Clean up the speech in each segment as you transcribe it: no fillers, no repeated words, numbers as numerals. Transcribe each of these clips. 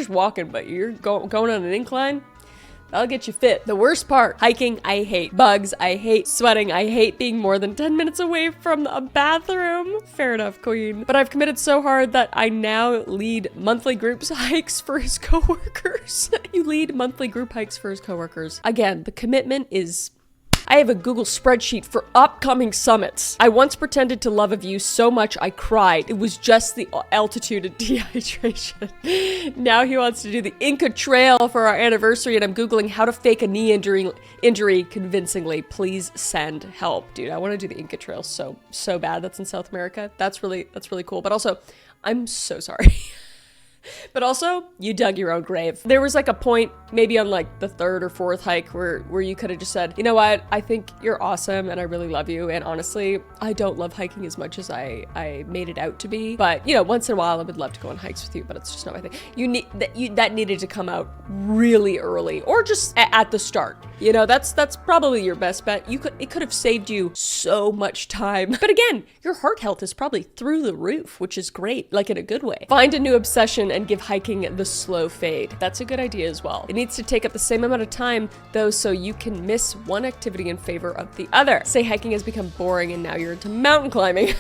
just walking, but you're going on an incline. That'll get you fit. The worst part, hiking, I hate. Bugs, I hate. Sweating, I hate being more than 10 minutes away from a bathroom. Fair enough, queen. But I've committed so hard that I now lead monthly groups hikes for his coworkers. You lead monthly group hikes for his coworkers. Again, the commitment is... I have a Google spreadsheet for upcoming summits. I once pretended to love a view so much I cried. It was just the altitude and dehydration. Now he wants to do the Inca Trail for our anniversary, and I'm Googling how to fake a knee injury convincingly. Please send help. Dude, I want to do the Inca Trail so bad. That's in South America. That's really cool. But also, I'm so sorry. But also, you dug your own grave. There was like a point, maybe on like the third or fourth hike where you could have just said, you know what, I think you're awesome and I really love you. And honestly, I don't love hiking as much as I made it out to be. But you know, once in a while I would love to go on hikes with you, but it's just not my thing. That needed to come out really early or just at the start. You know, that's probably your best bet. It could have saved you so much time. But again, your heart health is probably through the roof, which is great, like in a good way. Find a new obsession and give hiking the slow fade. That's a good idea as well. It needs to take up the same amount of time though, so you can miss one activity in favor of the other. Say hiking has become boring and now you're into mountain climbing.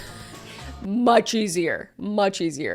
Much easier.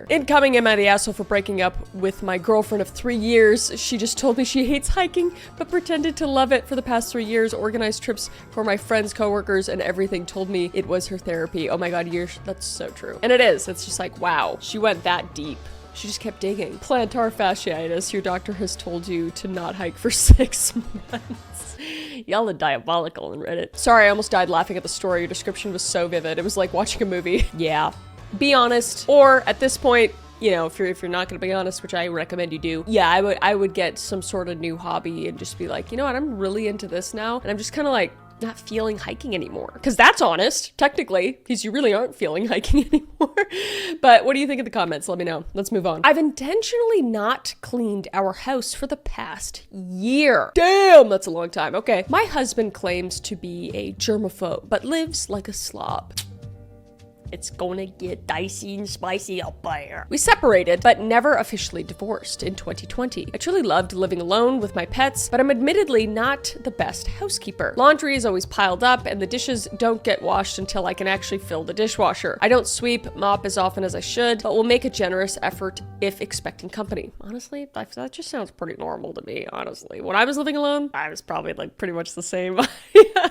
Incoming, am I the asshole for breaking up with my girlfriend of 3 years? She just told me she hates hiking, but pretended to love it for the past 3 years, organized trips for my friends, coworkers, and everything, told me it was her therapy. Oh my God, that's so true. And it is. It's just like, wow, she went that deep. She just kept digging. Plantar fasciitis. Your doctor has told you to not hike for 6 months. Y'all are diabolical on Reddit. Sorry, I almost died laughing at the story. Your description was so vivid. It was like watching a movie. Yeah. Be honest. Or at this point, you know, if you're not gonna be honest, which I recommend you do, yeah, I would get some sort of new hobby and just be like, you know what, I'm really into this now. And I'm just kind of like, not feeling hiking anymore. Because that's honest, technically, because you really aren't feeling hiking anymore. But what do you think in the comments? Let me know. Let's move on. I've intentionally not cleaned our house for the past year. Damn, that's a long time. Okay. My husband claims to be a germaphobe, but lives like a slob. It's gonna get dicey and spicy up there. We separated, but never officially divorced in 2020. I truly loved living alone with my pets, but I'm admittedly not the best housekeeper. Laundry is always piled up, and the dishes don't get washed until I can actually fill the dishwasher. I don't sweep, mop as often as I should, but will make a generous effort if expecting company. Honestly, that just sounds pretty normal to me, honestly. When I was living alone, I was probably like pretty much the same.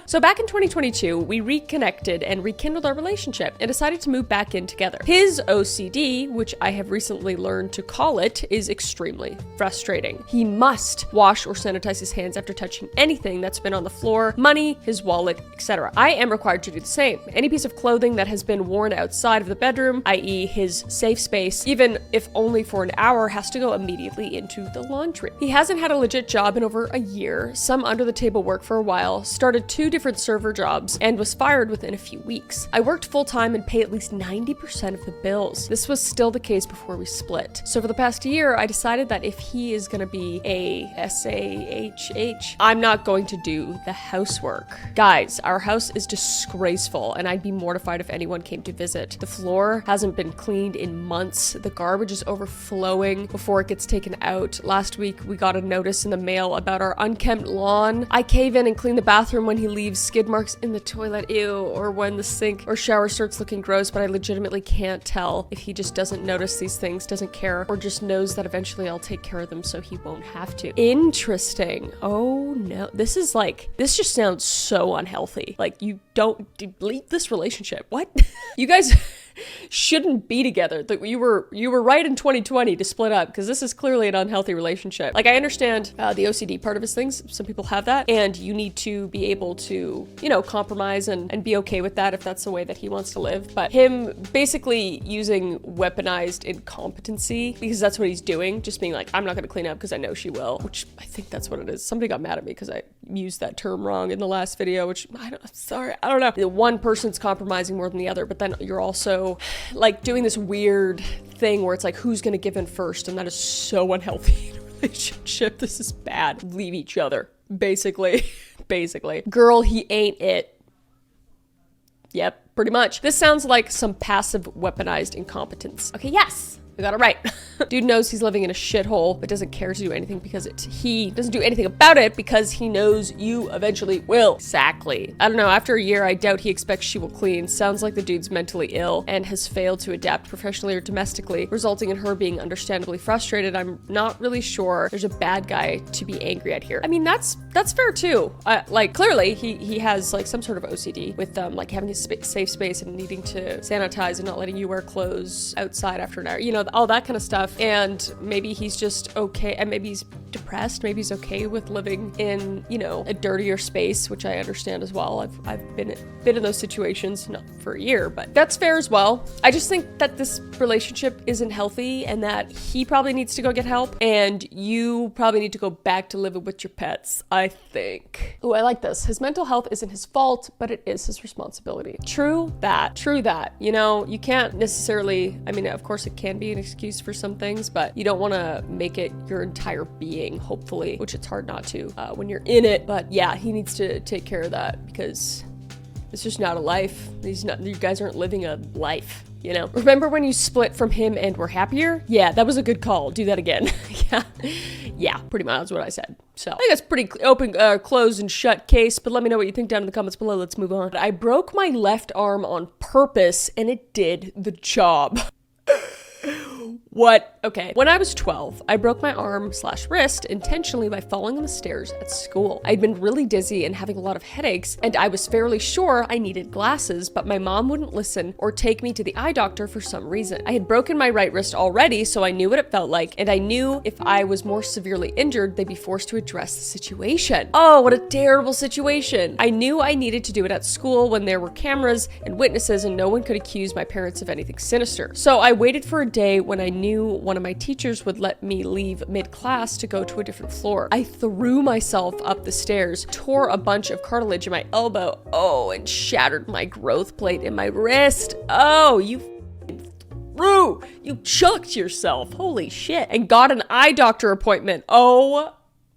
So back in 2022, we reconnected and rekindled our relationship and decided to move back in together. His OCD, which I have recently learned to call it, is extremely frustrating. He must wash or sanitize his hands after touching anything that's been on the floor, money, his wallet, etc. I am required to do the same. Any piece of clothing that has been worn outside of the bedroom, i.e. his safe space, even if only for an hour, has to go immediately into the laundry. He hasn't had a legit job in over a year, some under the table work for a while, started 2 different server jobs, and was fired within a few weeks. I worked full-time and paid at least 90% of the bills. This was still the case before we split. So for the past year, I decided that if he is gonna be a SAHH, I'm not going to do the housework. Guys, our house is disgraceful, and I'd be mortified if anyone came to visit. The floor hasn't been cleaned in months. The garbage is overflowing before it gets taken out. Last week, we got a notice in the mail about our unkempt lawn. I cave in and clean the bathroom when he leaves skid marks in the toilet, ew, or when the sink or shower starts looking gross, but I legitimately can't tell if he just doesn't notice these things, doesn't care, or just knows that eventually I'll take care of them so he won't have to. Interesting. Oh no. This just sounds so unhealthy. Like, you don't delete this relationship. What? You guys shouldn't be together. That you were right in 2020 to split up, because this is clearly an unhealthy relationship. Like, I understand the OCD part of his things. Some people have that, and you need to be able to, you know, compromise and be okay with that if that's the way that he wants to live. But him basically using weaponized incompetency, because that's what he's doing, just being like, I'm not gonna clean up because I know she will, which I think that's what it is. Somebody got mad at me because I used that term wrong in the last video, which I'm sorry, I don't know. The one person's compromising more than the other, but then you're also like doing this weird thing where it's like, who's gonna give in first? And that is so unhealthy in a relationship. This is bad. Leave each other, basically. Girl, he ain't it. Yep, pretty much. This sounds like some passive weaponized incompetence. Okay, yes. I got it right. Dude knows he's living in a shithole, but doesn't care to do anything because he doesn't do anything about it because he knows you eventually will. Exactly. I don't know, after a year, I doubt he expects she will clean. Sounds like the dude's mentally ill and has failed to adapt professionally or domestically, resulting in her being understandably frustrated. I'm not really sure there's a bad guy to be angry at here. I mean, that's fair too. Like, clearly, he has like some sort of OCD with like having a safe space and needing to sanitize and not letting you wear clothes outside after an hour, you know, all that kind of stuff. And maybe he's just okay, and maybe he's depressed, maybe he's okay with living in, you know, a dirtier space, which I understand as well. I've been in those situations, not for a year, but that's fair as well. I just think that this relationship isn't healthy and that he probably needs to go get help and you probably need to go back to living with your pets, I think. Oh, I like this. His mental health isn't his fault, but it is his responsibility. True that. You know, you can't necessarily, I mean, of course it can be an excuse for some things, but you don't want to make it your entire being, hopefully, which it's hard not to when you're in it. But yeah, he needs to take care of that because it's just not a life. You guys aren't living a life, you know? Remember when you split from him and were happier? Yeah, that was a good call. Do that again. Yeah, pretty much that's what I said. So I think that's pretty open, closed and shut case, but let me know what you think down in the comments below. Let's move on. I broke my left arm on purpose and it did the job. What? Okay. When I was 12, I broke my arm/wrist intentionally by falling on the stairs at school. I'd been really dizzy and having a lot of headaches, and I was fairly sure I needed glasses, but my mom wouldn't listen or take me to the eye doctor for some reason. I had broken my right wrist already, so I knew what it felt like, and I knew if I was more severely injured, they'd be forced to address the situation. Oh, what a terrible situation. I knew I needed to do it at school when there were cameras and witnesses and no one could accuse my parents of anything sinister. So I waited for a day when I knew one of my teachers would let me leave mid-class to go to a different floor. I threw myself up the stairs, tore a bunch of cartilage in my elbow, and shattered my growth plate in my wrist. Oh, you chucked yourself, holy shit, and got an eye doctor appointment. Oh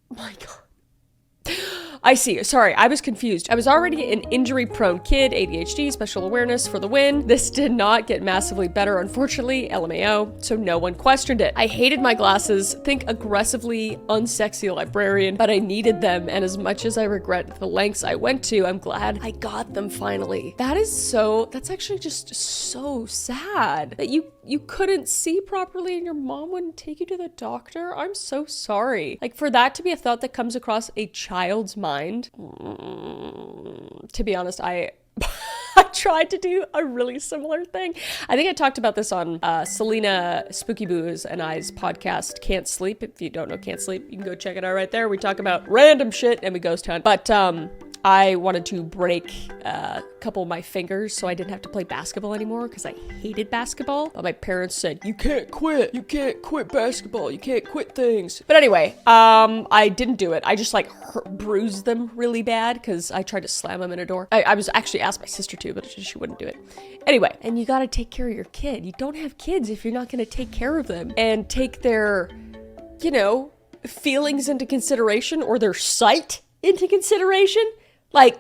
my God. I see. Sorry, I was confused. I was already an injury-prone kid, ADHD, special awareness for the win. This did not get massively better, unfortunately, LMAO, so no one questioned it. I hated my glasses, think aggressively unsexy librarian, but I needed them, and as much as I regret the lengths I went to, I'm glad I got them finally. That's actually just so sad that you couldn't see properly and your mom wouldn't take you to the doctor. I'm so sorry. Like, for that to be a thought that comes across a child's mind, to be honest, I tried to do a really similar thing. I think I talked about this on Selena Spooky Boo's and I's podcast, Can't Sleep. If you don't know Can't Sleep, you can go check it out right there. We talk about random shit and we ghost hunt. But I wanted to break a couple of my fingers so I didn't have to play basketball anymore because I hated basketball. But my parents said, you can't quit basketball, you can't quit things. But anyway, I didn't do it. I just like bruised them really bad because I tried to slam them in a door. I was actually asked my sister to, but she wouldn't do it. Anyway, and you gotta take care of your kid. You don't have kids if you're not gonna take care of them and take their, you know, feelings into consideration or their sight into consideration. Like,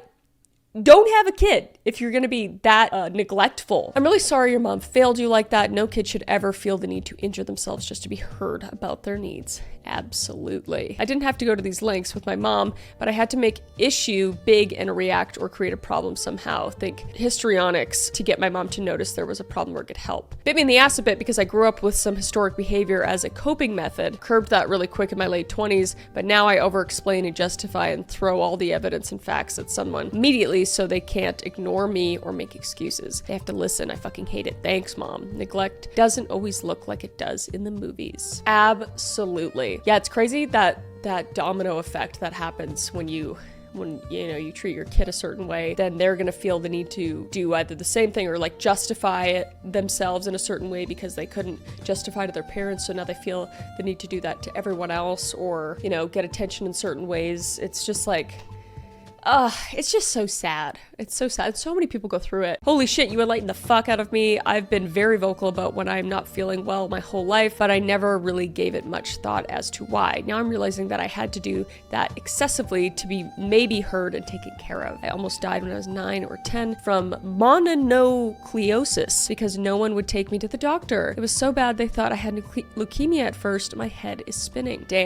don't have a kid if you're gonna be that neglectful. I'm really sorry your mom failed you like that. No kid should ever feel the need to injure themselves just to be heard about their needs. Absolutely. I didn't have to go to these lengths with my mom, but I had to make issue big and react or create a problem somehow. Think histrionics to get my mom to notice there was a problem or get help. Bit me in the ass a bit because I grew up with some historic behavior as a coping method. Curbed that really quick in my late 20s, but now I over-explain and justify and throw all the evidence and facts at someone immediately so they can't ignore me or make excuses. They have to listen. I fucking hate it. Thanks, Mom. Neglect doesn't always look like it does in the movies. Absolutely. Yeah, it's crazy that domino effect that happens when you treat your kid a certain way, then they're gonna feel the need to do either the same thing or like justify themselves in a certain way because they couldn't justify to their parents, so now they feel the need to do that to everyone else or, you know, get attention in certain ways. It's just like, It's just so sad. It's so sad. So many people go through it. Holy shit, you enlightened the fuck out of me. I've been very vocal about when I'm not feeling well my whole life, but I never really gave it much thought as to why. Now I'm realizing that I had to do that excessively to be maybe heard and taken care of. I almost died when I was 9 or 10 from mononucleosis because no one would take me to the doctor. It was so bad they thought I had leukemia at first. My head is spinning. Damn.